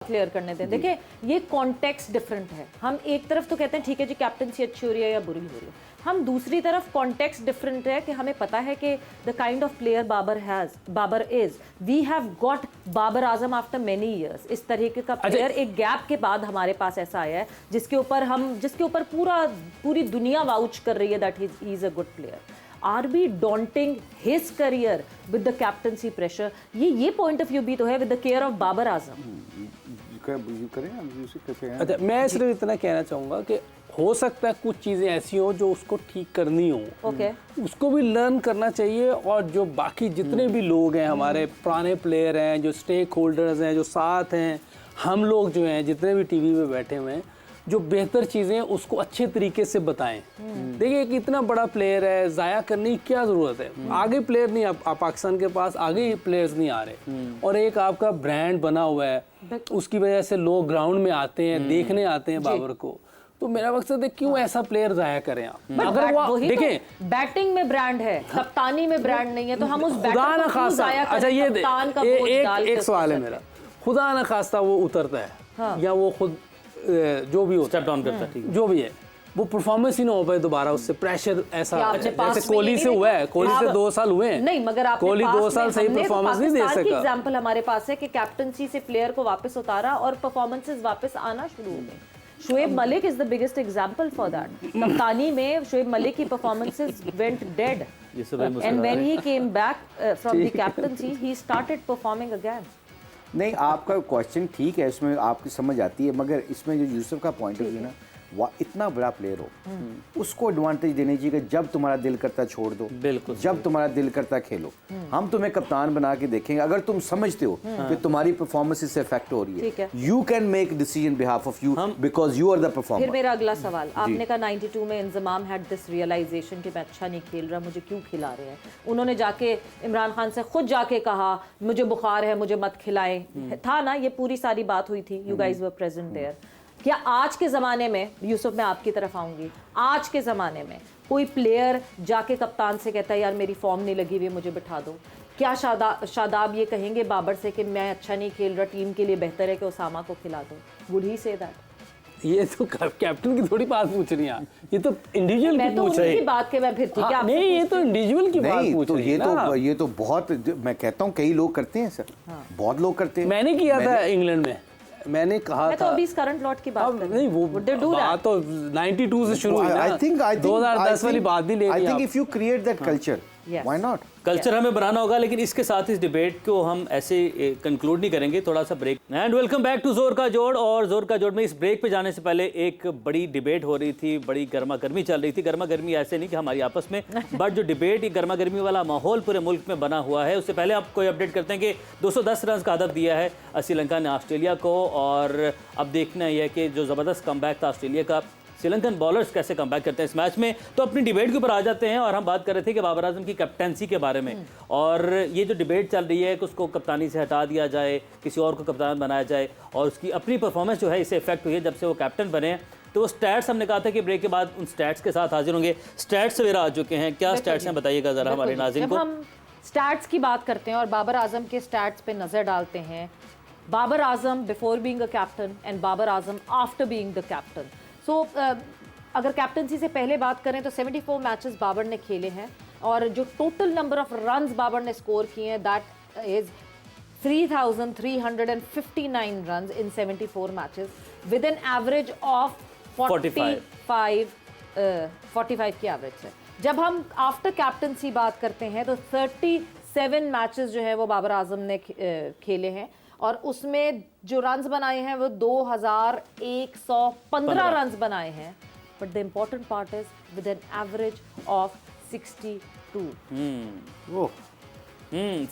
Clear करने दें। देखिए ये कॉन्टेक्स्ट डिफरेंट है। हम एक तरफ तो कहते हैं ठीक है जी कैप्टनसी अच्छी हो रही है या बुरी हो रही है, हम दूसरी तरफ कॉन्टेक्स्ट डिफरेंट है कि हमें पता है कि the kind of player Babar is, we have got Babar Azam after many years. इस तरीके का प्लेयर एक गैप के बाद हमारे पास ऐसा आया है जिसके ऊपर पूरी दुनिया वाउच कर रही है that he is a good player. Are be daunting his career with the captaincy pressure? ये पॉइंट ऑफ व्यू भी तो है with the care of Babar Azam. अच्छा, मैं सिर्फ इतना कहना चाहूँगा कि हो सकता है कुछ चीज़ें ऐसी हो जो उसको ठीक करनी हो, ओके उसको भी लर्न करना चाहिए। और जो बाकी जितने भी लोग हैं, हमारे पुराने प्लेयर हैं, जो स्टेक होल्डर्स हैं, जो साथ हैं, हम लोग जो हैं जितने भी टीवी पे बैठे हुए हैं, जो बेहतर चीज़ें उसको अच्छे तरीके से बताएं। देखिए एक इतना बड़ा प्लेयर है, ज़ाया करने की क्या ज़रूरत है? आगे प्लेयर नहीं, आप पाकिस्तान के पास आगे प्लेयर्स नहीं आ रहे, और एक आपका ब्रांड बना हुआ है, उसकी वजह से लोग ग्राउंड में आते हैं, देखने आते हैं बाबर को। तो मेरा मकसद है क्यों ऐसा प्लेयर ज़ाया करें आप? अगर वो देखें बैटिंग में ब्रांड है, कप्तानी में ब्रांड नहीं है, तो हम उस खुदा न खास्ता, अच्छा ये एक सवाल है मेरा, खुदा न खास्ता वो उतरता है या वो खुद जो भी होता है, जो भी है, वो परफॉर्मेंस ही ना हो पाए दोबारा, उससे प्रेशर ऐसा जैसे कोहली से हुआ है, कोहली से 2 साल हुए हैं। नहीं, मगर कोहली 2 साल सही परफॉर्मेंस नहीं दे सका। एग्जांपल हमारे पास है कि कैप्टनसी से प्लेयर को वापस उतारा और परफॉर्मेंसेस वापस आना शुरू हो गए। Shoaib Malik is the biggest example for that. कप्तानी में शोएब मलिक की performances went dead, and when he came back from the captaincy he started performing again. नहीं, आपका क्वेश्चन ठीक है, इसमें आपकी समझ आती है, मगर इसमें जो यूसुफ का पॉइंट ऑफ व्यू ना, वह इतना बड़ा प्लेयर हो उसको एडवांटेज देनी चाहिए कि जब तुम्हारा दिल करता छोड़ दो, बिल्कुल जब तुम्हारा दिल करता खेलो। हम तुम्हें कप्तान बना के देखेंगे अगर तुम समझते हो कि तुम्हारी परफॉर्मेंस इससे इफेक्ट हो रही है, you can make decision behalf of you because you are the performer. फिर मेरा अगला सवाल, आपने कहा 92 में इंजमाम हैड दिस रियलाइजेशन कि मैं अच्छा नहीं खेल रहा, मुझे क्यों खिला रहे हैं। उन्होंने जाके इमरान खान से खुद जाके कहा मुझे बुखार है, मुझे मत खिलाएं, था ना, ये पूरी सारी बात हुई थी, you guys were present there. क्या आज के ज़माने में, यूसुफ मैं आपकी तरफ आऊँगी, आज के ज़माने में कोई प्लेयर जाके कप्तान से कहता है यार मेरी फॉर्म नहीं लगी हुई, मुझे बिठा दो, क्या शादाब ये कहेंगे बाबर से कि मैं अच्छा नहीं खेल रहा, टीम के लिए बेहतर है कि उसामा को खिला दो? Would he say that? ये तो कैप्टन की थोड़ी बात पूछ रही हैं, ये तो इंडिविजुअल की पूछ रही है। बात के मैं फिर ठीक है, नहीं ये तो इंडिविजुअल की बात पूछ रही है। ये तो बहुत, मैं कहता हूँ कई लोग करते हैं सर, बहुत लोग करते हैं। मैंने किया था इंग्लैंड में, मैंने कहा तो अभी इस करंट लॉट की बात नहीं, वो बात तो 92 से शुरू हुई ना, 2010 वाली बात नहीं ले रही। I think if you create that culture, why not? Culture हमें बनाना होगा, लेकिन इसके साथ इस डिबेट को हम ऐसे कंक्लूड नहीं करेंगे, थोड़ा सा break. And welcome back to जोर का जोड़। और जोर का जोड़ में इस ब्रेक पे जाने से पहले एक बड़ी डिबेट हो रही थी, बड़ी गर्मा गर्मी चल रही थी। गर्मा गर्मी ऐसे नहीं कि हमारी आपस में, बट जो डिबेट, ये गर्मा गर्मी वाला माहौल पूरे मुल्क में बना हुआ है। उससे पहले आपको अपडेट करते हैं कि 210 रन का हदफ दिया है श्रीलंका ने ऑस्ट्रेलिया को, और अब देखना यह है कि जो ज़बरदस्त कमबैक था ऑस्ट्रेलिया का, श्रीलंकन बॉलर्स कैसे कमबैक करते हैं इस मैच में। तो अपनी डिबेट के ऊपर आ जाते हैं, और हम बात कर रहे थे कि बाबर आजम की कैप्टनसी के बारे में, और ये जो डिबेट चल रही है कि उसको कप्तानी से हटा दिया जाए, किसी और को कप्तान बनाया जाए, और उसकी अपनी परफॉर्मेंस जो है इससे इफेक्ट हुई है जब से वो कैप्टन बने हैं। तो वो स्टैट्स हमने कहा था कि ब्रेक के बाद उन स्टैट्स के साथ हाजिर होंगे। स्टैट्स सवेरा आ चुके हैं, क्या स्टैट्स हैं बताइएगा ज़रा हमारे नाज़रीन को। हम स्टैट्स की बात करते हैं और बाबर आजम के स्टैट्स पे नज़र डालते हैं। Babar Azam before being a captain and Babar Azam after being the captain. So अगर कैप्टनसी से पहले बात करें तो 74 मैचेस बाबर ने खेले हैं, और जो total number of runs Babar ने स्कोर किए हैं that is 3,359 runs in 74 matches with an average of 45 की एवरेज है। जब हम आफ्टर कैप्टनसी बात करते हैं तो 37 मैचेस जो है वो बाबर आजम ने खेले हैं, और उसमें जो रन्स बनाए हैं वो 2,115 रन्स बनाए हैं। But the important part is with an average of 62.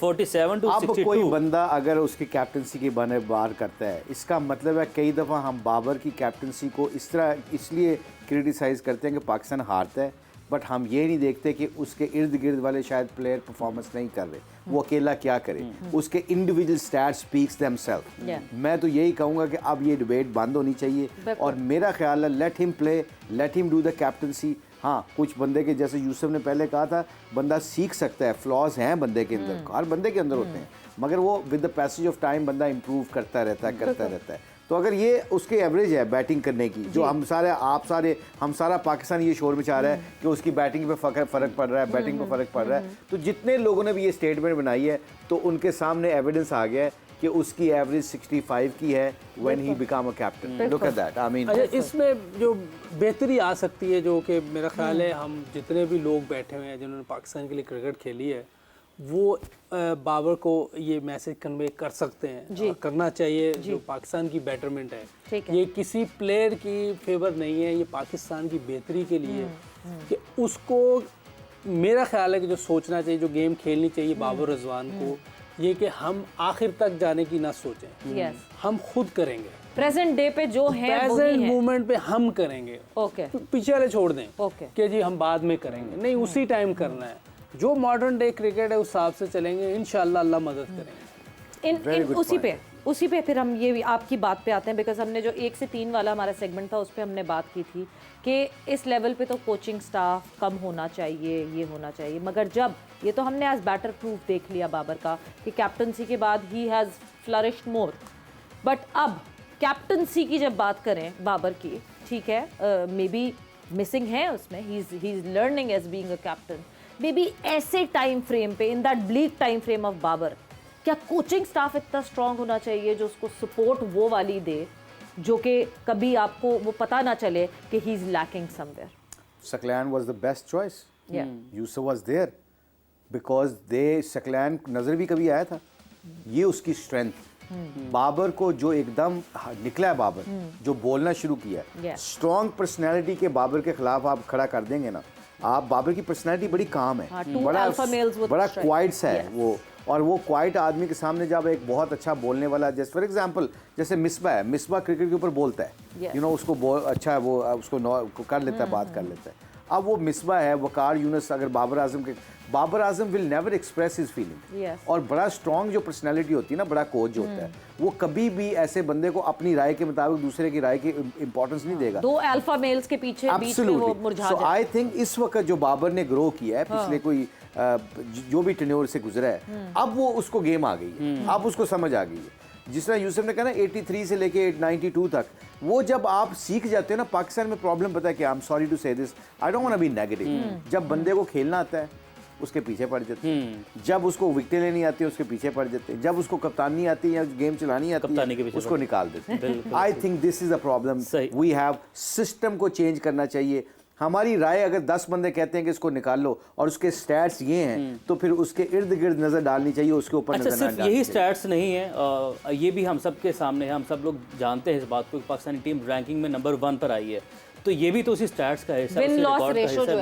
47 to 62। अब कोई बंदा अगर उसकी कैप्टनसी की बने बार करता है, इसका मतलब है कई दफ़ा हम बाबर की कैप्टनसी को इस तरह इसलिए क्रिटिसाइज़ करते हैं कि पाकिस्तान हारता है, बट हम ये नहीं देखते कि उसके इर्द गिर्द वाले शायद प्लेयर परफॉर्मेंस नहीं कर रहे, वो अकेला क्या करे, उसके इंडिविजुअल स्टैट्स स्पीक्स देमसेल्फ। मैं तो यही कहूँगा कि अब ये डिबेट बंद होनी चाहिए, और मेरा ख्याल है let him play, let him do the captaincy, हाँ, कुछ बंदे के जैसे यूसुफ ने पहले कहा था, बंदा सीख सकता है, फ्लॉज हैं बंदे के अंदर, हर बंदे के अंदर होते हैं, मगर वो with the passage of time बंदा इंप्रूव करता रहता है। तो अगर ये उसके एवरेज है बैटिंग करने की, जो हम सारा पाकिस्तान ये शोर मचा रहा है कि उसकी बैटिंग पे फ़र्क पड़ रहा है, बैटिंग पे फ़र्क पड़ रहा है, तो जितने लोगों ने भी ये स्टेटमेंट बनाई है तो उनके सामने एविडेंस आ गया है कि उसकी एवरेज 65 की है when he become a captain. Look at that. I mean अच्छा, इसमें जो बेहतरी आ सकती है, जो कि मेरा ख्याल है हम जितने भी लोग बैठे हुए हैं जिन्होंने पाकिस्तान के लिए क्रिकेट खेली है, वो बाबर को ये मैसेज कन्वे कर सकते हैं और करना चाहिए। जो पाकिस्तान की बेटरमेंट है, ये किसी प्लेयर की फेवर नहीं है, ये पाकिस्तान की बेहतरी के लिए कि उसको, मेरा ख्याल है कि जो सोचना चाहिए, जो गेम खेलनी चाहिए बाबर रिजवान को, ये कि हम आखिर तक जाने की ना सोचें, हम खुद करेंगे, प्रेजेंट डे पे जो है प्रेजेंट मोमेंट पे हम करेंगे। ओके, पीछे वाले छोड़ दें ओके, कि जी हम बाद में करेंगे, नहीं, उसी टाइम करना है। जो मॉडर्न डे क्रिकेट है उस हिसाब से चलेंगे, इंशाल्लाह अल्लाह मदद करेंगे। उसी पे फिर हम ये भी आपकी बात पे आते हैं, बिकॉज हमने जो 1 से 3 वाला हमारा सेगमेंट था उस पर हमने बात की थी कि इस लेवल पे तो कोचिंग स्टाफ कम होना चाहिए, ये होना चाहिए, मगर जब ये तो हमने एज बैटर प्रूफ देख लिया बाबर का कि कैप्टनसी के बाद he has flourished more, but अब कैप्टनसी की जब बात करें बाबर की, ठीक है, मे बी मिसिंग है उसमें, he is learning as being a captain, may be ऐसे टाइम फ्रेम पे, in that bleak time frame of Babar, क्या कोचिंग स्टाफ इतना स्ट्रांग होना चाहिए जो उसको सपोर्ट वो वाली दे जो कि कभी आपको वो पता ना चले कि he is lacking somewhere? Saqlain was the best choice, Yousuf was there because Saqlain नजर भी कभी आया था, ये उसकी स्ट्रेंथ। बाबर को जो एकदम निकला है, बाबर जो बोलना शुरू किया है, स्ट्रॉन्ग पर्सनैलिटी के बाबर के खिलाफ आप खड़ा कर देंगे ना, आप बाबर की पर्सनैलिटी बड़ी काम है, बड़ा क्वाइट सा है वो, और वो क्वाइट आदमी के सामने जब एक बहुत अच्छा बोलने वाला, जैसे फॉर एग्जांपल जैसे मिसबा है, मिसबा क्रिकेट के ऊपर बोलता है, यू नो, उसको अच्छा है, वो उसको कर लेता है, बात कर लेता है। अब वो मिसबा है, वकार यूनुस, अगर Babar Azam will never express his feeling, और बड़ा स्ट्रॉन्ग जो पर्सनैलिटी होती है ना, बड़ा कोच जो होता है, वो कभी भी ऐसे बंदे को अपनी राय के मुताबिक दूसरे की राय की इंपॉर्टेंस नहीं देगा। दो अल्फा मेल्स के पीछे बीच में वो मुरझा जाए। आई थिंक इस वक्त जो बाबर ने ग्रो किया है पिछले कोई जो भी टेन्योर से गुजरा है, अब वो उसको गेम आ गई है, अब उसको समझ आ गई है। जिस तरह यूसुफ ने कहा ना 83 से लेके 92 तक, वो जब आप सीख जाते हो ना, पाकिस्तान में प्रॉब्लम पता है कि I am sorry to say this, I don't want to be negative, जब बंदे को खेलना आता है उसके पीछे पड़ जाते हैं, जब उसको विकेटें लेनी आती है उसके पीछे पड़ जाते हैं, जब उसको कप्तानी आती है या गेम चलानी आती है उसको निकाल देते हैं। I think this is a problem, we have system को चेंज करना चाहिए। हमारी राय अगर 10 बंदे कहते हैं कि इसको निकाल लो और उसके स्टैट्स ये हैं, तो फिर उसके इर्द गिर्द नजर डालनी चाहिए, उसके ऊपर अच्छा, नजर सिर्फ यही स्टैट्स नहीं है, ये भी हम सब के सामने है, हम सब लोग जानते हैं इस बात को, पाकिस्तानी टीम रैंकिंग में नंबर 1 पर आई है, तो ये भी तो उसी स्टैट्स का हिस्सा है, विन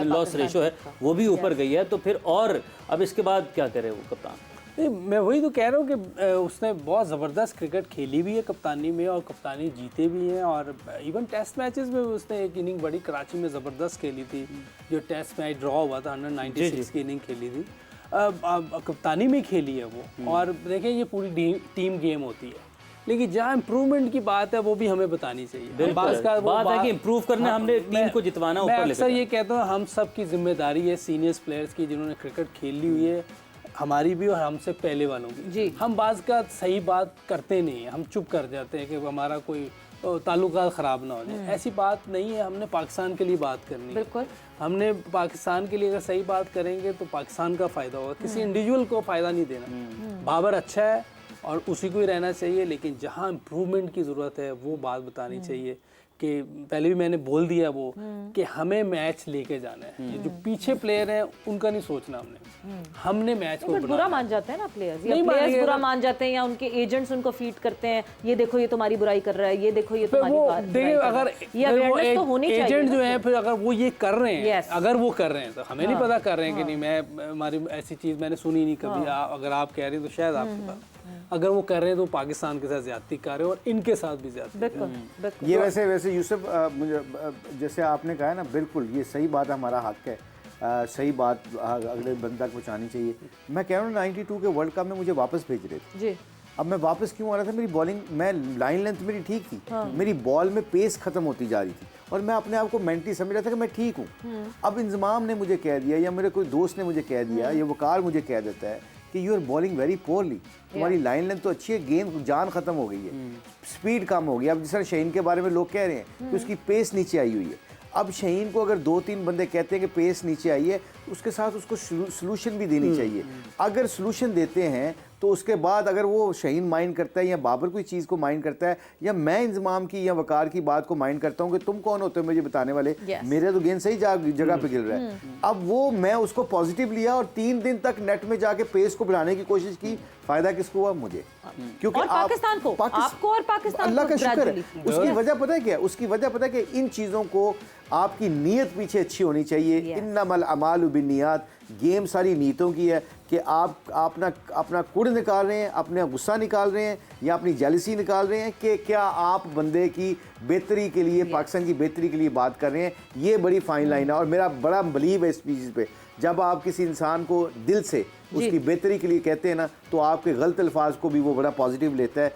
लॉस रेशो है, वो भी ऊपर गई है, तो फिर और अब इसके बाद क्या करे वो कप्तान? नहीं, मैं वही तो कह रहा हूँ कि उसने बहुत ज़बरदस्त क्रिकेट खेली भी है कप्तानी में, और कप्तानी जीते भी हैं, और इवन टेस्ट मैचेस में उसने एक इनिंग बड़ी कराची में ज़बरदस्त खेली थी, जो टेस्ट मैच ड्रॉ हुआ था, 196 की इनिंग खेली थी, कप्तानी में खेली है वो। और देखें, ये पूरी टीम गेम होती है, लेकिन जहाँ इम्प्रूवमेंट की बात है वो भी हमें बतानी चाहिए। बात है कि इम्प्रूव करने, हमने टीम को जितवाना ऊपर लेकर। अक्सर ये कहता हूँ, हम सब की जिम्मेदारी है, सीनियर्स प्लेयर्स की जिन्होंने क्रिकेट खेली हुई है, हमारी भी और हमसे पहले वालों की। हम बाज़ का सही बात करते नहीं है, हम चुप कर जाते हैं कि हमारा कोई ताल्लुकात ख़राब ना हो जाए, ऐसी बात नहीं है। हमने पाकिस्तान के लिए बात करनी है, हमने पाकिस्तान के लिए अगर सही बात करेंगे तो पाकिस्तान का फ़ायदा होगा, किसी इंडिविजुअल को फ़ायदा नहीं देना। बाबर अच्छा है और उसी को ही रहना चाहिए, लेकिन जहाँ इम्प्रूवमेंट की ज़रूरत है वो बात बतानी चाहिए कि पहले भी मैंने बोल दिया वो कि हमें मैच लेके जाना है। ये जो पीछे प्लेयर हैं उनका नहीं सोचना हमने मैच को बुरा मान जाते हैं ना प्लेयर्स, या प्लेयर्स बुरा मान जाते हैं, या उनके एजेंट्स उनको फीड करते हैं, ये देखो ये तुम्हारी बुराई कर रहा है, ये देखो ये तुम्हारी बात। देखिए, अगर ये तो होनी चाहिए, एजेंट जो है फिर अगर वो ये कर रहे हैं, अगर वो कर रहे हैं तो हमें नहीं पता कर रहे हैं कि नहीं, मैं हमारी ऐसी चीज़ मैंने सुनी नहीं कभी, अगर आप कह रहे हैं तो शायद आपके पास, अगर वो कर रहे हैं तो पाकिस्तान के साथ ज्यादती कर रहे हैं और इनके साथ भी ज्यादती। ये वैसे यूसुफ, मुझे जैसे आपने कहा है ना, बिल्कुल ये सही बात है, हमारा हक है, सही बात अगले बंद तक पहुँचानी चाहिए। मैं कह रहा हूँ 92 के वर्ल्ड कप में मुझे वापस भेज रहे थे जी। अब मैं वापस क्यों आ रहा था, मेरी बॉलिंग, मैं लाइन लेंथ मेरी ठीक थी, मेरी बॉल में पेस खत्म होती जा रही थी, और मैं अपने आप को मेंटली समझ रहा था कि मैं ठीक हूँ। अब इंजमाम ने मुझे कह दिया या मेरे कोई दोस्त ने मुझे कह दिया या वकार मुझे कह देता है कि you are bowling very poorly, तुम्हारी लाइन लेंथ तो अच्छी है, गेंद जान खत्म हो गई है, स्पीड कम हो गई। अब जिस तरह शहीन के बारे में लोग कह रहे हैं कि उसकी पेस नीचे आई हुई है। अब शहीन को अगर 2-3 बंदे कहते हैं कि पेस नीचे आई है, उसके साथ उसको सलूशन भी देनी चाहिए। अगर सलूशन देते हैं तो उसके बाद अगर वो शहीन माइंड करता है या बाबर कोई चीज़ को माइंड करता है या मैं इंजमाम की या वकार की बात को माइंड करता हूँ कि तुम कौन होते हो मुझे बताने वाले, मेरे तो गेंद सही जगह पे गिर रहा है। अब वो मैं उसको पॉजिटिव लिया और 3 दिन तक नेट में जाके पेस को बढ़ाने की कोशिश की। फायदा किसको हुआ? मुझे। क्योंकि और पाकिस्तान को, आपको और पाकिस्तान अल्लाह को का शुक्र है। gradually। उसकी वजह पता है क्या? उसकी वजह पता है कि इन चीज़ों को आपकी नीयत पीछे अच्छी होनी चाहिए। इन्नमल अमालु बिन्नियात, गेम सारी नीयतों की है कि आप अपना कुड़ निकाल रहे हैं, अपना गुस्सा निकाल रहे हैं या अपनी जेलसी निकाल रहे हैं कि क्या आप बंदे की बेहतरी के लिए, पाकिस्तान की बेहतरी के लिए बात कर रहे हैं। ये बड़ी फाइन लाइन है और मेरा बड़ा बिलीव है इस चीज़ पे। जब आप किसी इंसान को दिल से उसकी बेहतरी के लिए कहते हैं ना, तो आपके गलत अल्फाज को भी वो बड़ा पॉजिटिव लेता है